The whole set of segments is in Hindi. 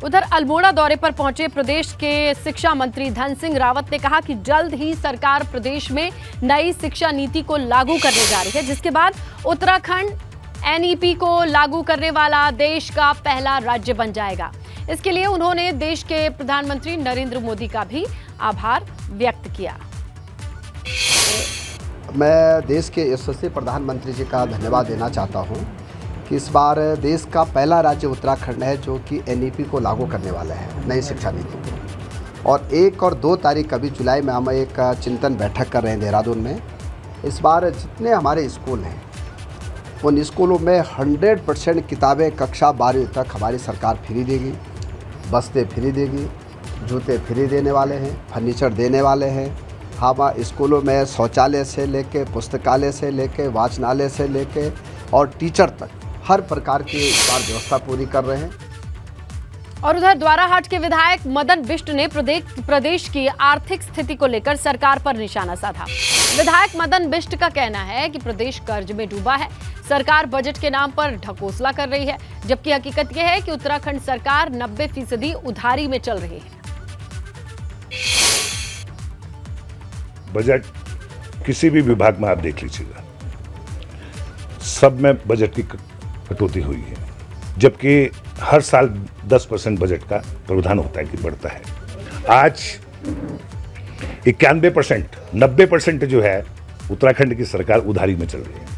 उधर अल्मोड़ा दौरे पर पहुंचे प्रदेश के शिक्षा मंत्री धन सिंह रावत ने कहा कि जल्द ही सरकार प्रदेश में नई शिक्षा नीति को लागू करने जा रही है, जिसके बाद उत्तराखंड एनईपी को लागू करने वाला देश का पहला राज्य बन जाएगा। इसके लिए उन्होंने देश के प्रधानमंत्री नरेंद्र मोदी का भी आभार व्यक्त किया। मैं देश के यशस्वी प्रधानमंत्री जी का धन्यवाद देना चाहता हूं कि इस बार देश का पहला राज्य उत्तराखंड है जो कि एनईपी को लागू करने वाला है, नई शिक्षा नीति को। और 1 और 2 तारीख अभी जुलाई में हम एक चिंतन बैठक कर रहे हैं देहरादून में। इस बार जितने हमारे स्कूल हैं उन स्कूलों में 100% किताबें कक्षा 12वीं तक हमारी सरकार फ्री देगी, बस्ते फ्री देगी, जूते फ्री देने वाले हैं, फर्नीचर देने वाले हैं। हम स्कूलों में शौचालय से लेके, पुस्तकालय से लेके, वाचनालय से लेके और टीचर तक हर प्रकार की इस बार व्यवस्था पूरी कर रहे हैं। और उधर द्वाराहाट के विधायक मदन बिष्ट ने प्रदेश की आर्थिक स्थिति को लेकर सरकार पर निशाना साधा। विधायक मदन बिष्ट का कहना है कि प्रदेश कर्ज में डूबा है, सरकार बजट के नाम पर ढकोसला कर रही है, जबकि हकीकत यह है कि उत्तराखंड सरकार 90% उधारी में चल रही है। बजट किसी भी विभाग में आप देख लीजिएगा, सब में बजट की कटौती हुई है, जबकि हर साल 10% बजट का प्रावधान होता है कि बढ़ता है। आज 91%, 90% जो है उत्तराखंड की सरकार उधारी में चल रही है।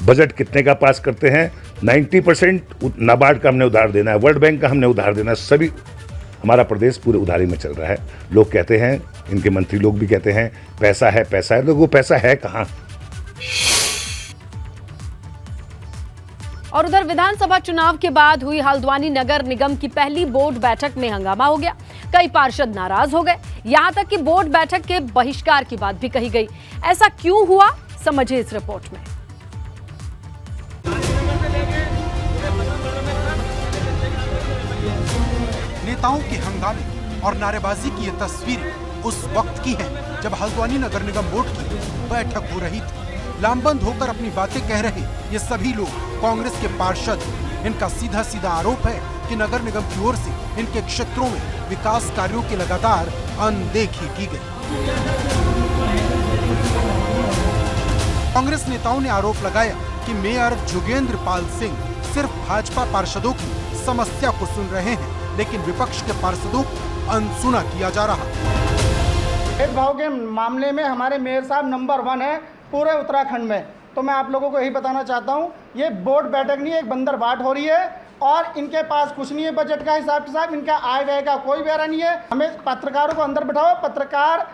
बजट कितने का पास करते हैं? 90% नाबार्ड का हमने उधार देना है, वर्ल्ड बैंक का हमने उधार देना है, सभी हमारा प्रदेश पूरे उधारी में चल रहा है। लोग कहते हैं, इनके मंत्री लोग भी कहते हैं पैसा है पैसा है, लोग वो पैसा है कहां? और उधर विधानसभा चुनाव के बाद हुई हल्द्वानी नगर निगम की पहली बोर्ड बैठक में हंगामा हो गया। कई पार्षद नाराज हो गए, यहां तक कि बोर्ड बैठक के बहिष्कार की बात भी कही गई। ऐसा क्यों हुआ, समझिए इस रिपोर्ट में। नेताओं के हंगामे और नारेबाजी की ये तस्वीरें उस वक्त की हैं जब हल्द्वानी नगर निगम बोर्ड की बैठक हो रही थी। लामबंद होकर अपनी बातें कह रहे ये सभी लोग कांग्रेस के पार्षद हैं। इनका सीधा सीधा आरोप है कि नगर निगम की ओर से इनके क्षेत्रों में विकास कार्यों की लगातार अनदेखी की गई। कांग्रेस नेताओं ने आरोप लगाया कि मेयर जोगेंद्र पाल सिंह सिर्फ भाजपा पार्षदों की समस्या को सुन रहे हैं, लेकिन विपक्ष के पार्षदों को अनसुना किया जा रहा। भेदभाव के मामले में हमारे मेयर साहब नंबर 1 है पूरे उत्तराखंड में। तो मैं आप लोगों को यही बताना चाहता हूँ, ये बोर्ड बैठक नहीं है, एक बंदर बाट हो रही है और इनके पास कुछ नहीं है बजट का हिसाब किताब, इनका आय व्यय का कोई ब्यौरा नहीं है। हमें पत्रकारों को अंदर बिठाओ, पत्रकार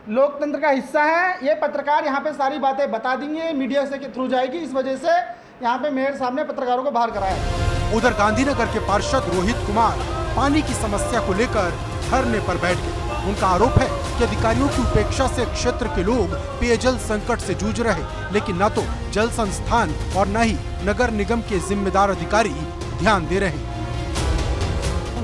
लोकतंत्र का हिस्सा है। ये पत्रकार यहाँ पे सारी बातें बता देंगे, मीडिया से के थ्रू जाएगी, इस वजह से यहाँ पे मेयर साहब ने पत्रकारों को बाहर कराया। उधर गांधीनगर के पार्षद रोहित कुमार पानी की समस्या को लेकर धरने पर बैठ गए। उनका आरोप है कि अधिकारियों की उपेक्षा से क्षेत्र के लोग पेयजल संकट से जूझ रहे, लेकिन न तो जल संस्थान और न ही नगर निगम के जिम्मेदार अधिकारी ध्यान दे रहे।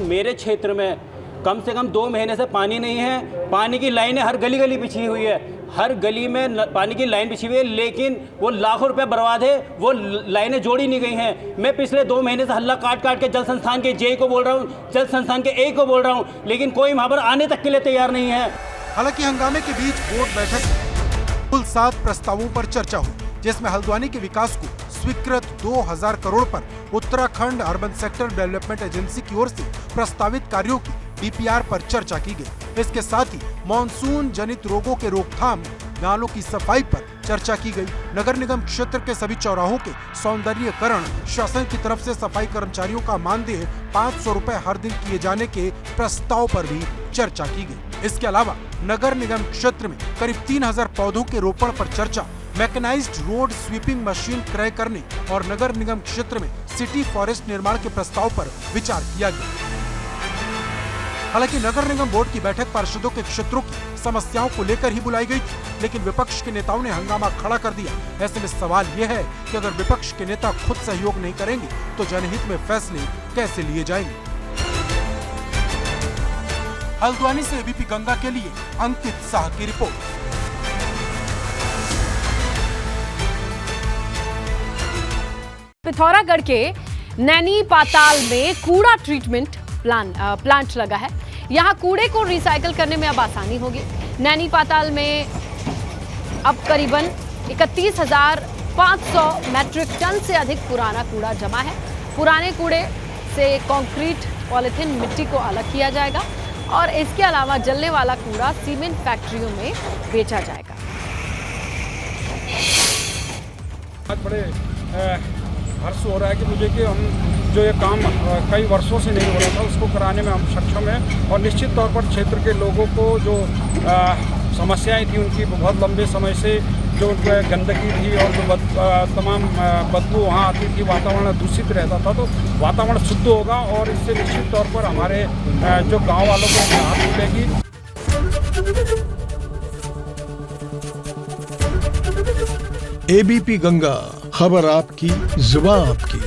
मेरे क्षेत्र में कम से कम 2 महीने से पानी नहीं है। पानी की लाइनें हर गली गली बिछी हुई है, हर गली में पानी की लाइन बिछी हुई है, लेकिन वो लाखों रुपए बर्बाद है, वो लाइनें जोड़ी नहीं गई हैं। मैं पिछले 2 महीने से हल्ला काट काट के जल संस्थान के जे को बोल रहा हूँ, जल संस्थान के ए को बोल रहा हूँ, लेकिन कोई वहाँ पर आने तक के लिए तैयार नहीं है। हालांकि हंगामे के बीच बोर्ड बैठक कुल 7 प्रस्तावों पर चर्चा हुई, जिसमें हल्द्वानी के विकास को स्वीकृत 2000 करोड़ पर Uttarakhand urban sector development agency की ओर से प्रस्तावित कार्यों की डीपीआर पर चर्चा की गई। इसके साथ ही मॉनसून जनित रोगों के रोकथाम, नालों की सफाई पर चर्चा की गई। नगर निगम क्षेत्र के सभी चौराहों के सौंदर्यीकरण, शासन की तरफ से सफाई कर्मचारियों का मानदेय 500 रुपए हर दिन किए जाने के प्रस्ताव पर भी चर्चा की गई। इसके अलावा नगर निगम क्षेत्र में करीब 3000 पौधों के रोपण पर चर्चा, मैकेनाइज्ड रोड स्वीपिंग मशीन क्रय करने और नगर निगम क्षेत्र में सिटी फॉरेस्ट निर्माण के प्रस्ताव पर विचार किया गया। हालांकि नगर निगम बोर्ड की बैठक पार्षदों के क्षेत्रों की समस्याओं को लेकर ही बुलाई गई थी, लेकिन विपक्ष के नेताओं ने हंगामा खड़ा कर दिया। ऐसे में सवाल यह है कि अगर विपक्ष के नेता खुद सहयोग नहीं करेंगे तो जनहित में फैसले कैसे लिए जाएंगे। हल्द्वानी से एबीपी गंगा के लिए अंकित शाह की रिपोर्ट। पिथौरागढ़ के नैनी पाताल में कूड़ा ट्रीटमेंट प्लांट लगा है। यहां कूड़े को रिसाइकल करने में अब आसानी होगी। नैनी पाताल में अब करीबन 31,500 मैट्रिक टन से अधिक पुराना कूड़ा जमा है। पुराने कूड़े से कंक्रीट, पॉलिथीन, मिट्टी को अलग किया जाएगा और इसके अलावा जलने वाला कूड़ा सीमेंट फैक्ट्रियों में बेचा जाएगा। आज बड़े हर्ष हो रहा है कि हम जो ये काम कई वर्षों से नहीं हो रहा था उसको कराने में हम सक्षम हैं और निश्चित तौर पर क्षेत्र के लोगों को जो समस्याएं थी उनकी बहुत लंबे समय से जो गंदगी थी और जो तमाम बदबू वहाँ आती थी, वातावरण दूषित रहता था, तो वातावरण शुद्ध होगा और इससे निश्चित तौर पर हमारे जो गांव वालों को राहत मिलेगी। एबीपी गंगा, खबर आपकी, जुबान आपकी।